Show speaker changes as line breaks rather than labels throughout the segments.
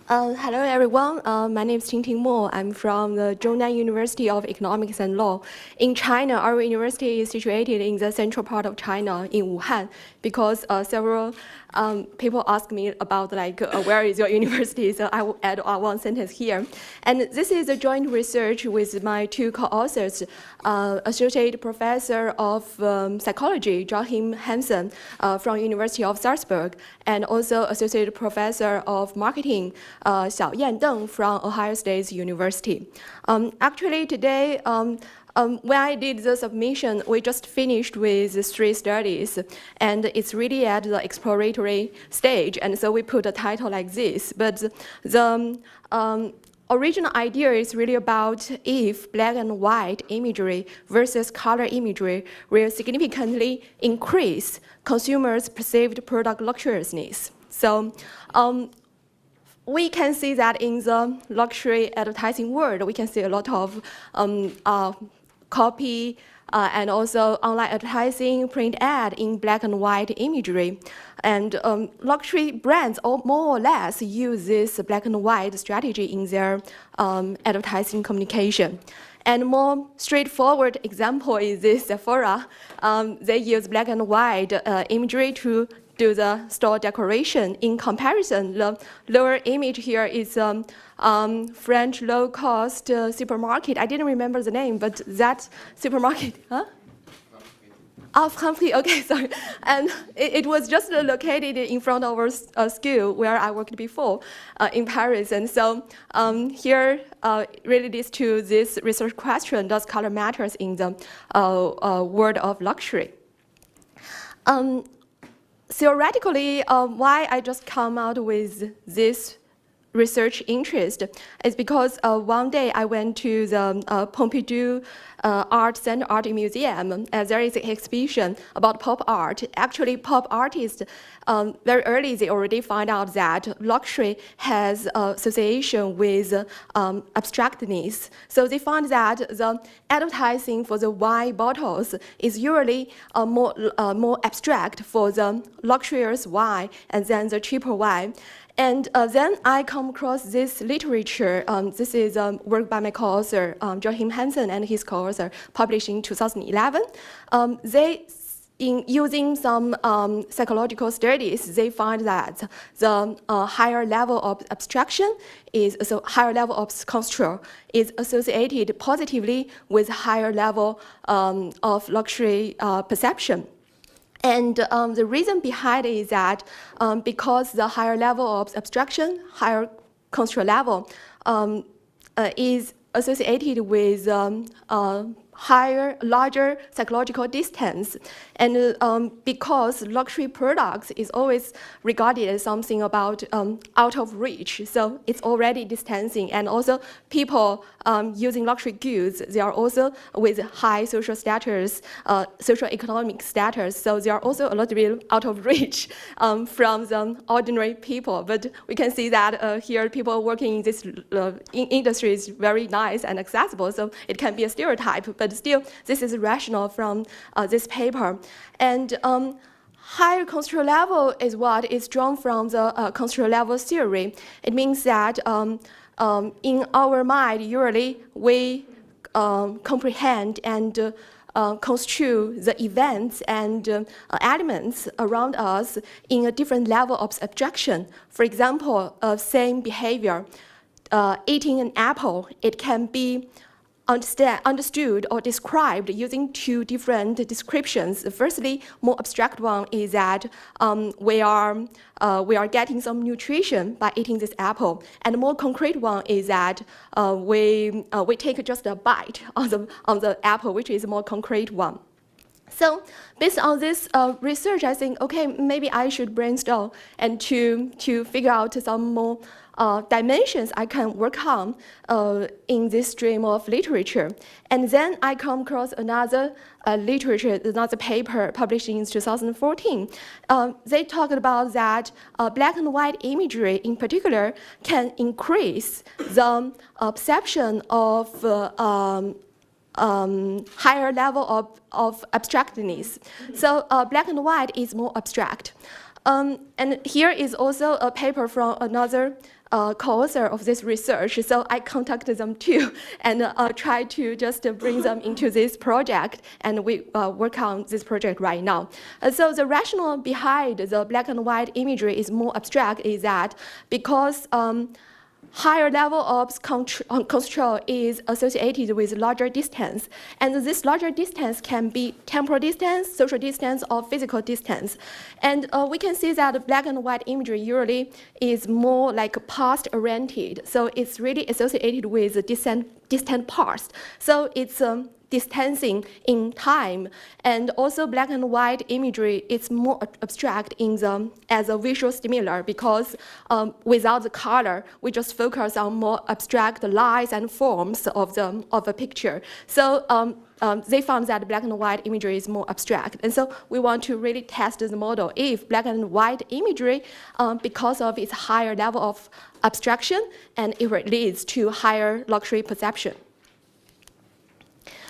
Hello everyone, my name is Tingting. I'm from the Zhongnan University of Economics and Law. In China, our university is situated in the central part of China, in Wuhan, because several people ask me about where is your university, so I will add one sentence here. And this is a joint research with my two co-authors, Associate Professor of Psychology, Joachim Hansen from University of Salzburg, and also Associate Professor of Marketing, Xiaoyan Deng from Ohio State University. Actually, today, when I did the submission, we just finished with 3 studies, and it's really at the exploratory stage, and so we put a title like this. But the original idea is really about if black and white imagery versus color imagery will significantly increase consumers' perceived product luxuriousness. So we can see that in the luxury advertising world, we can see a lot of copy and also online advertising, print ad in black and white imagery. And luxury brands more or less use this black and white strategy in their advertising communication. And more straightforward example is this Sephora. They use black and white imagery to do the store decoration. In comparison, the lower image here is French low-cost supermarket. I didn't remember the name, but that supermarket, huh? Okay, sorry. And it was just located in front of our school where I worked before in Paris. And so here really leads to this research question, does color matters in the world of luxury? Theoretically, why I just come out with this research interest is because one day I went to the Pompidou Art Center Art Museum, and there is an exhibition about pop art. Actually, pop artists, very early, they already find out that luxury has association with abstractness. So they found that the advertising for the wine bottles is usually more abstract for the luxurious wine and then the cheaper wine. And then I come across this literature. This is work by my co-author, Joachim Hansen, and his co-author, published in 2011. In using some psychological studies, they find that the higher level of abstraction higher level of control is associated positively with higher level of luxury perception. And the reason behind it is that because the higher level of abstraction, higher control level, is associated with larger psychological distance. And because luxury products is always regarded as something about out of reach, so it's already distancing. And also people using luxury goods, they are also with high social status, social economic status, so they are also a little bit out of reach from the ordinary people. But we can see that here people working in this industry is very nice and accessible, so it can be a stereotype, but still this is rational from this paper. And higher control level is what is drawn from the control level theory. It means that in our mind, usually we comprehend and construe the events and elements around us in a different level of abstraction. For example, same behavior, eating an apple, it can be understood or described using 2 different descriptions. Firstly, more abstract one is that we are getting some nutrition by eating this apple, and the more concrete one is that we take just a bite on the apple, which is a more concrete one. So based on this research, I think, okay, maybe I should brainstorm and to figure out some more dimensions I can work on in this stream of literature. And then I come across another another paper published in 2014. They talked about that black and white imagery in particular can increase the perception of higher level of abstractness. So black and white is more abstract. And here is also a paper from another co-author of this research. So I contacted them too and try to just bring them into this project. And we work on this project right now. So the rationale behind the black and white imagery is more abstract, is that because higher level of control is associated with larger distance. And this larger distance can be temporal distance, social distance, or physical distance. And we can see that black and white imagery usually is more like past-oriented. So it's really associated with distant past. So it's distancing in time, and also black and white imagery is more abstract as a visual stimuli because without the color, we just focus on more abstract lines and forms of a picture. So they found that black and white imagery is more abstract, and so we want to really test the model if black and white imagery, because of its higher level of abstraction, and it leads to higher luxury perception.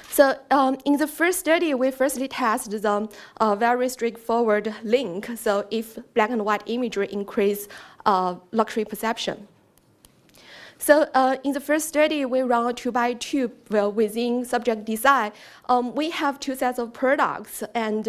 So in the first study, we firstly tested the very straightforward link. So if black and white imagery increase luxury perception. So in the first study, we run a 2x2 within subject design. We have 2 sets of products, and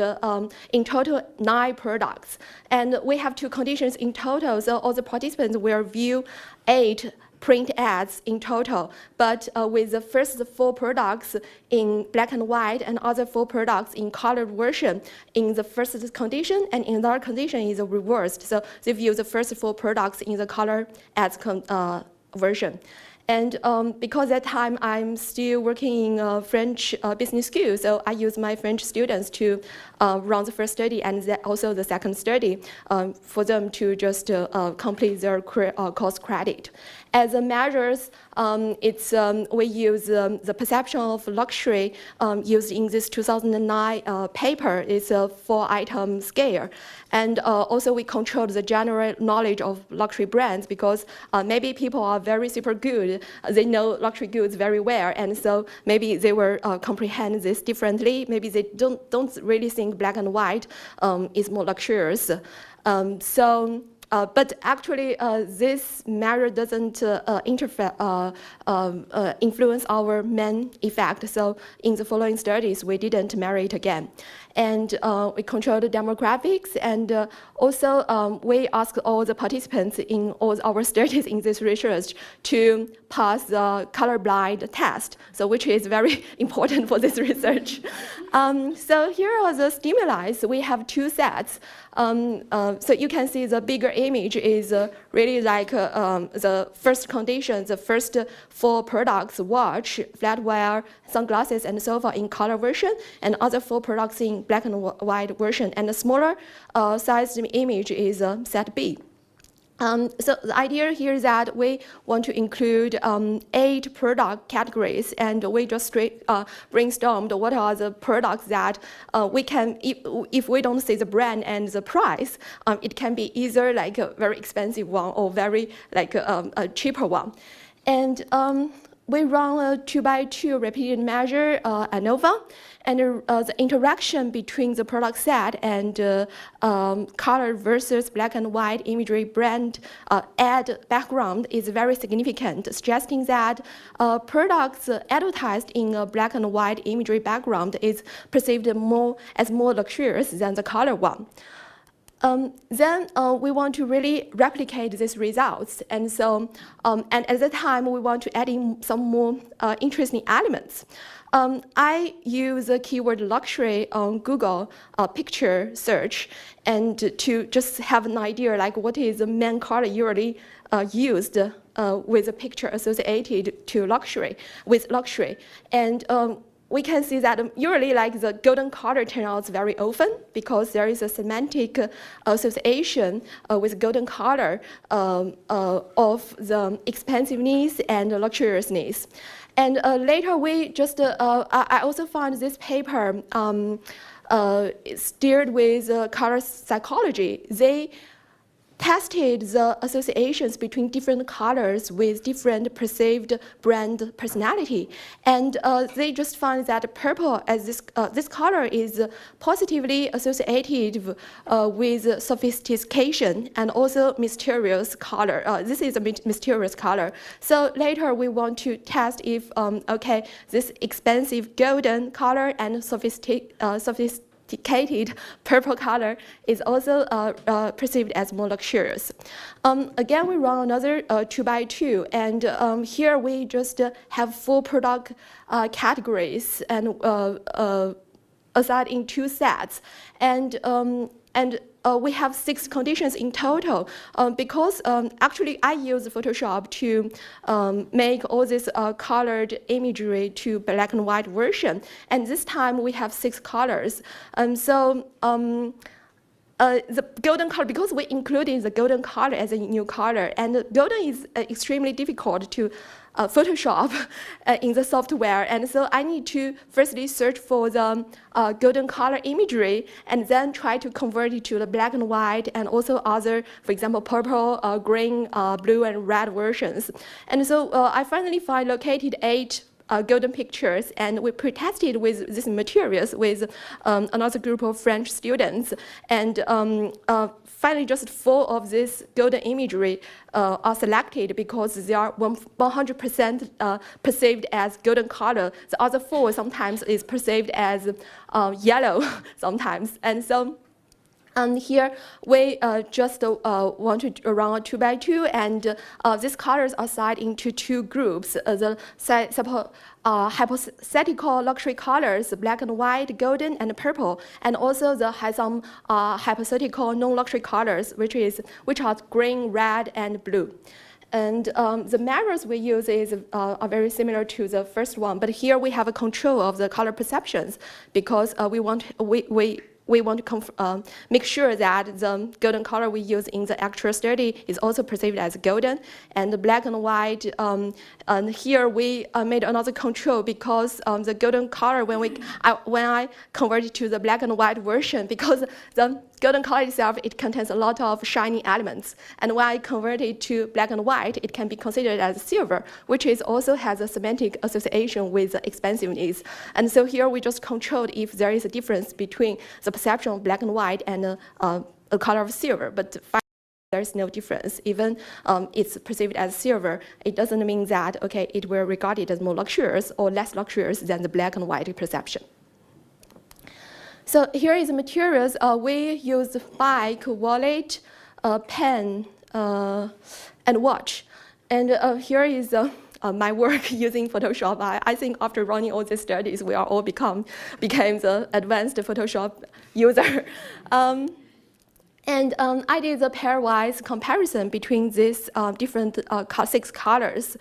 in total 9 products. And we have 2 conditions in total. So all the participants will view 8 print ads in total, but with the first 4 products in black and white and other 4 products in colored version in the first condition, and in another condition is reversed. So they view the first 4 products in the color ads version. And because at that time I'm still working in a French business school, so I use my French students to run the first study and also the second study for them to just complete their course credit. As a measures, we use the perception of luxury used in this 2009 paper. It's a 4-item scale. And also we controlled the general knowledge of luxury brands because maybe people are very super good. They know luxury goods very well, and so maybe they will comprehend this differently. Maybe they don't really think black and white is more luxurious. But actually, this measure doesn't influence our main effect. So in the following studies, we didn't measure it again. And we controlled the demographics, and also we asked all the participants in all our studies in this research to pass the colorblind test, so which is very important for this research. So here are the stimuli. So we have 2 sets. So you can see the bigger image is really like the first condition, the first 4 products, watch, flatware, sunglasses, and so forth in color version, and other 4 products in black and white version. And the smaller sized image is set B. So the idea here is that we want to include 8 product categories, and we just brainstormed what are the products that we can, if we don't see the brand and the price, it can be either like a very expensive one or very like a cheaper one. And we run a 2x2 repeated measure ANOVA, and the interaction between the product set and color versus black and white imagery brand ad background is very significant, suggesting that products advertised in a black and white imagery background is perceived as more luxurious than the color one. Then we want to really replicate these results, and so and at the time we want to add in some more interesting elements. I use the keyword luxury on Google picture search, and to just have an idea like what is the main color usually used with a picture associated to luxury, and we can see that usually like the golden color turns out very often because there is a semantic association with golden color of the expensiveness and luxuriousness. And later we just, I also found this paper steered with color psychology. They tested the associations between different colors with different perceived brand personality, and they just found that purple as this color is positively associated with sophistication and also mysterious color. This is a mysterious color. So later we want to test if this expensive golden color and sophisticated purple color is also perceived as more luxurious. Again, we run another 2x2, and here we just have 4 product categories and assigned in 2 sets, and we have 6 conditions in total because actually I use Photoshop to make all this colored imagery to black and white version, and this time we have 6 colors. The golden color, because we included the golden color as a new color, and golden is extremely difficult to Photoshop in the software, and so I need to firstly search for the golden color imagery and then try to convert it to the black and white and also other, for example, purple, green, blue, and red versions. And so I finally located 8 golden pictures, and we pre-tested with these materials with another group of French students, and finally just 4 of this golden imagery are selected because they are 100% perceived as golden color. The other 4 sometimes is perceived as yellow sometimes, and so here we just want to run a 2x2, and these colors are assigned into 2 groups. The hypothetical luxury colors, black and white, golden, and purple, and also some hypothetical non-luxury colors, which are green, red, and blue. And the measures we use are very similar to the first one, but here we have a control of the color perceptions because we want to make sure that the golden color we use in the actual study is also perceived as golden, and the black and white. And here we made another control because the golden color when I convert it to the black and white version, because the golden color itself, it contains a lot of shiny elements, and when I convert it to black and white, it can be considered as silver, which also has a semantic association with expensiveness. And so here we just controlled if there is a difference between the perception of black and white and a color of silver, but there's no difference. Even it's perceived as silver, it doesn't mean that it will regard it as more luxurious or less luxurious than the black and white perception. So here is the materials. We used bike, wallet, pen, and watch. And here is my work using Photoshop. I think after running all these studies, we are all became the advanced Photoshop user. And I did the pairwise comparison between these different 6 colors.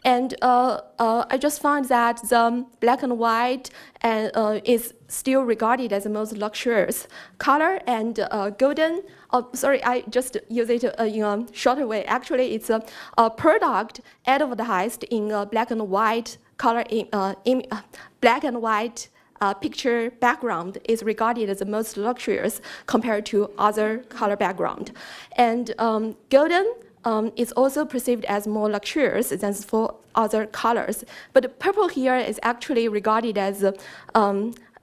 And I just found that the black and white is still regarded as the most luxurious color, and golden, sorry, I just use it in a shorter way. Actually, it's a product advertised in a black and white color, black and white picture background is regarded as the most luxurious compared to other color background. And golden is also perceived as more luxurious than for other colors. But purple here is actually regarded as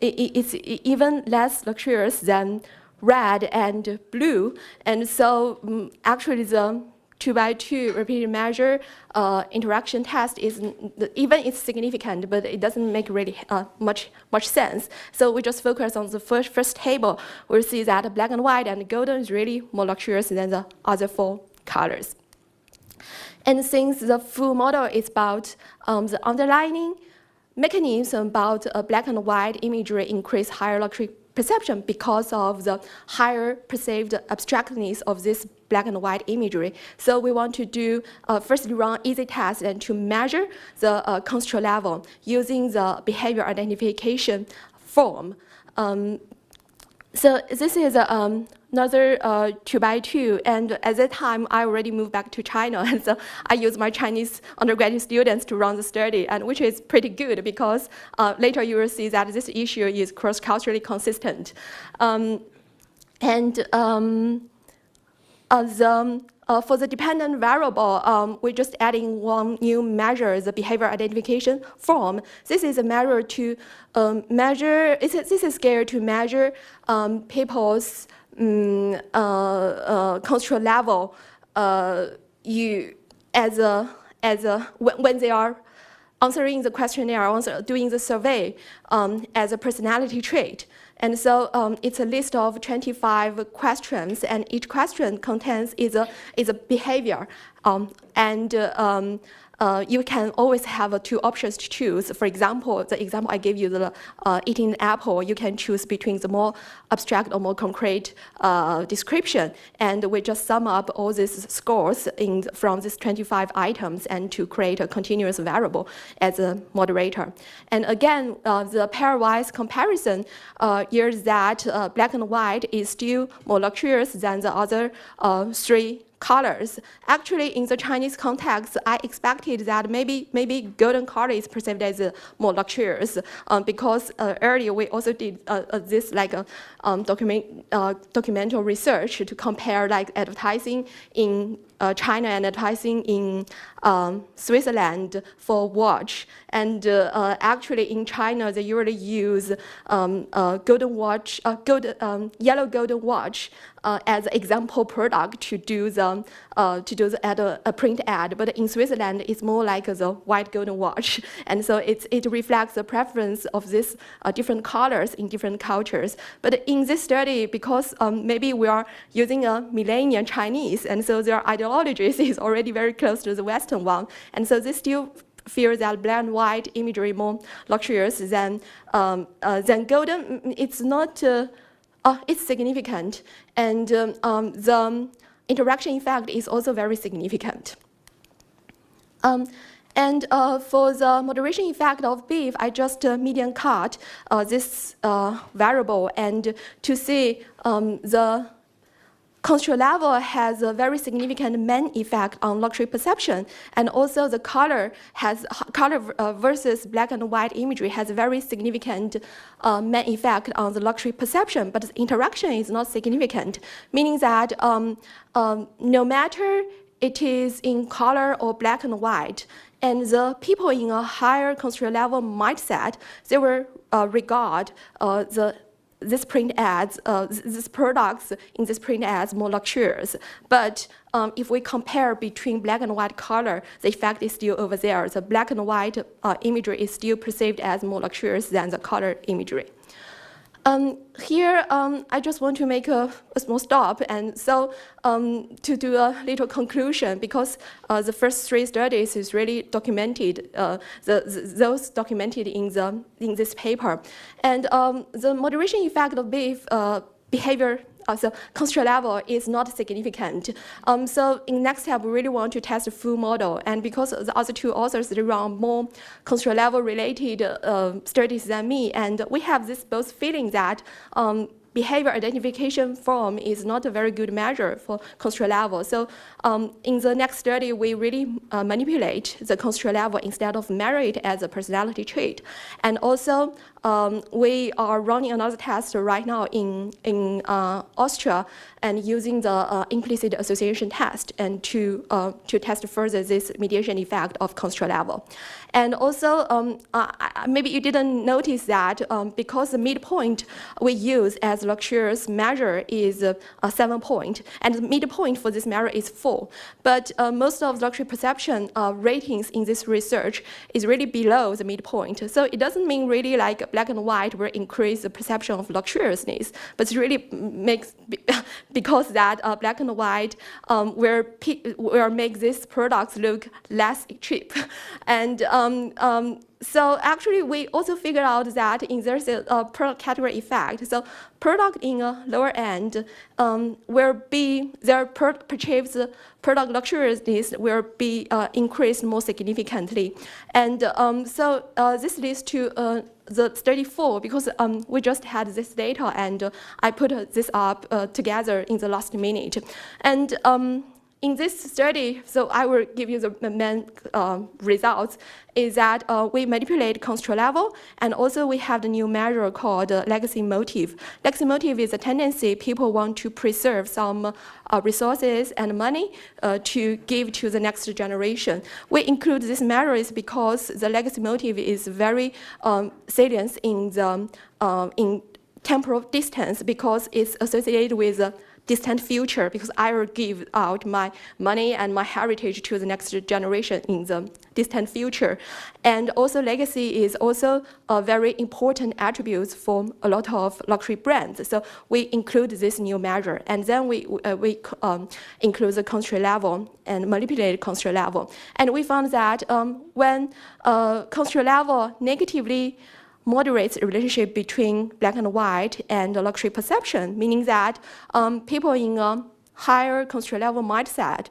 it's even less luxurious than red and blue. And so actually the 2x2 repeated measure interaction test is even it's significant, but it doesn't make really much sense. So we just focus on the first table. We'll see that black and white and golden is really more luxurious than the other 4 colors. And since the full model is about the underlying mechanism about black and white imagery increase higher luxury perception because of the higher perceived abstractness of this black and white imagery. So we want to do firstly run easy tests and to measure the control level using the behavior identification form. So this is another 2x2, and at that time I already moved back to China, and so I used my Chinese undergraduate students to run the study, and which is pretty good because later you will see that this issue is cross-culturally consistent. for the dependent variable, we're just adding one new measure, the behavior identification form. This is a measure to measure. This is scale to measure people's control level. When they are answering the questionnaire, doing the survey as a personality trait. And so it's a list of 25 questions, and each question contains is a behavior. You can always have two options to choose. For example, the example I gave you, the eating an apple, you can choose between the more abstract or more concrete description. And we just sum up all these scores from these 25 items and to create a continuous variable as a moderator. And again, the pairwise comparison is that black and white is still more luxurious than the other three colors. Actually, in the Chinese context, I expected that maybe golden color is perceived as more luxurious because earlier we also did this like documental research to compare like advertising in China and advertising in Switzerland for watch. And actually in China, they usually use golden watch, yellow golden watch as an example product to do the print ad. But in Switzerland, it's more like the white golden watch. And so it reflects the preference of these different colors in different cultures. But in this study, because maybe we are using a millennial Chinese, and so their ideologies is already very close to the Western one. And so they still feel that black and white imagery more luxurious than golden. It's not. It's significant, and the interaction effect is also very significant. For the moderation effect of beef, I just median cut this variable, and to see the control level has a very significant main effect on luxury perception, and also the color versus black and white imagery has a very significant main effect on the luxury perception, but the interaction is not significant, meaning that no matter it is in color or black and white, and the people in a higher control level mindset, they will regard these print ads, these products in this print ads more luxurious. But if we compare between black and white color, the effect is still over there. The black and white imagery is still perceived as more luxurious than the color imagery. Here, I just want to make a small stop, and so to do a little conclusion, because the first three studies is really documented, those documented in this paper, and the moderation effect of behavior. So control level is not significant. So in next step, we really want to test a full model. And because the other two authors, they run more control level related studies than me, and we have this both feeling that behavior identification form is not a very good measure for control level. So in the next study, we really manipulate the control level instead of measure it as a personality trait. And also, we are running another test right now in Austria and using the implicit association test and to test further this mediation effect of control level. And also, maybe you didn't notice that because the midpoint we use as luxurious measure is a 7 point, and the midpoint for this measure is 4. But most of luxury perception ratings in this research is really below the midpoint. So it doesn't mean really like black and white will increase the perception of luxuriousness, but it really makes because that black and white will make these products look less cheap. And so actually, we also figured out that there's a product category effect. So product in a lower end will be their perceived product luxuriousness will be increased more significantly. And so this leads to the study 4, because we just had this data, and I put this up together in the last minute. And in this study, so I will give you the main results, is that we manipulate constraint level, and also we have the new measure called legacy motive. Legacy motive is a tendency people want to preserve some resources and money to give to the next generation. We include this measure because the legacy motive is very salient in the in temporal distance, because it's associated with a distant future, because I will give out my money and my heritage to the next generation in the distant future. And also legacy is also a very important attribute for a lot of luxury brands. So we include this new measure, and then we include the constraint level and manipulate constraint level. And we found that when constraint level negatively moderates the relationship between black and white and luxury perception, meaning that people in a higher constraint level mindset,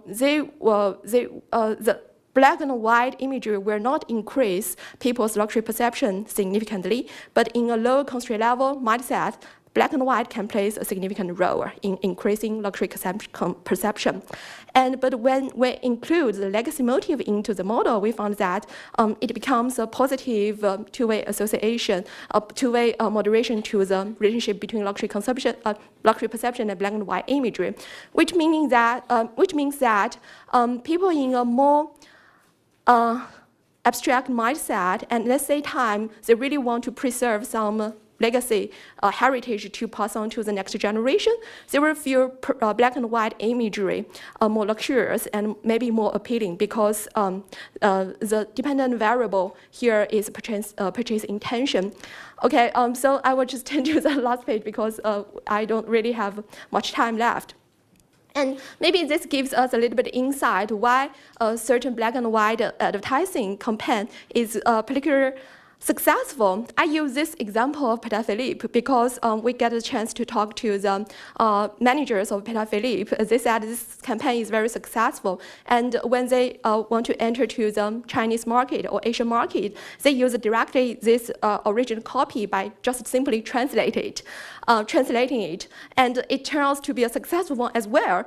the black and white imagery will not increase people's luxury perception significantly, but in a low constraint level mindset, black and white can play a significant role in increasing luxury perception. But when we include the legacy motive into the model, we found that it becomes a positive two-way association, two-way moderation to the relationship between luxury perception and black and white imagery, which means that people in a more abstract mindset, and let's say time, they really want to preserve some legacy heritage to pass on to the next generation, they will feel black and white imagery more luxurious and maybe more appealing, because the dependent variable here is purchase intention. Okay, so I will just turn to the last page because I don't really have much time left. And maybe this gives us a little bit insight why a certain black and white advertising campaign is particularly successful. I use this example of Patek Philippe because we get a chance to talk to the managers of Patek Philippe. They said this campaign is very successful, and when they want to enter to the Chinese market or Asian market, they use directly this original copy by just simply translating it, and it turns out to be a successful one as well.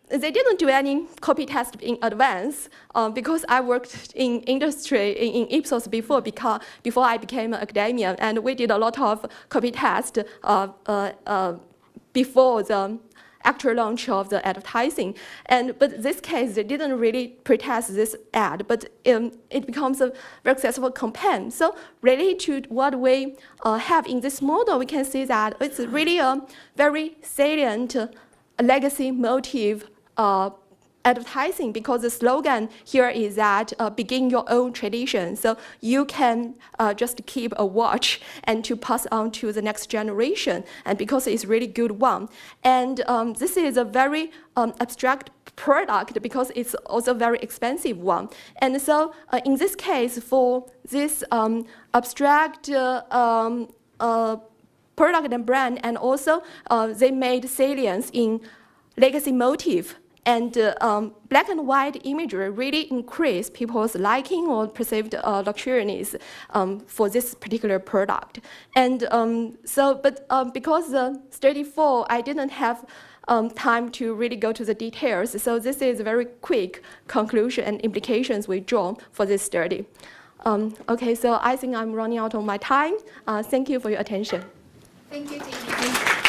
They didn't do any copy test in advance because I worked in industry in Ipsos before I became an academician, and we did a lot of copy test before the actual launch of the advertising. But this case, they didn't really pre-test this ad, but it becomes a very successful campaign. So related to what we have in this model, we can see that it's really a very salient legacy motive advertising, because the slogan here is that begin your own tradition. So you can just keep a watch and to pass on to the next generation, and because it's really good one. And this is a very abstract product because it's also very expensive one. And so in this case, for this abstract product and brand, and also they made salience in legacy motive, and black and white imagery really increase people's liking or perceived luxuriness for this particular product. And because the study 4, I didn't have time to really go to the details. So this is a very quick conclusion and implications we draw for this study. Okay, so I think I'm running out of my time. Thank you for your attention.
Thank you, Tingting.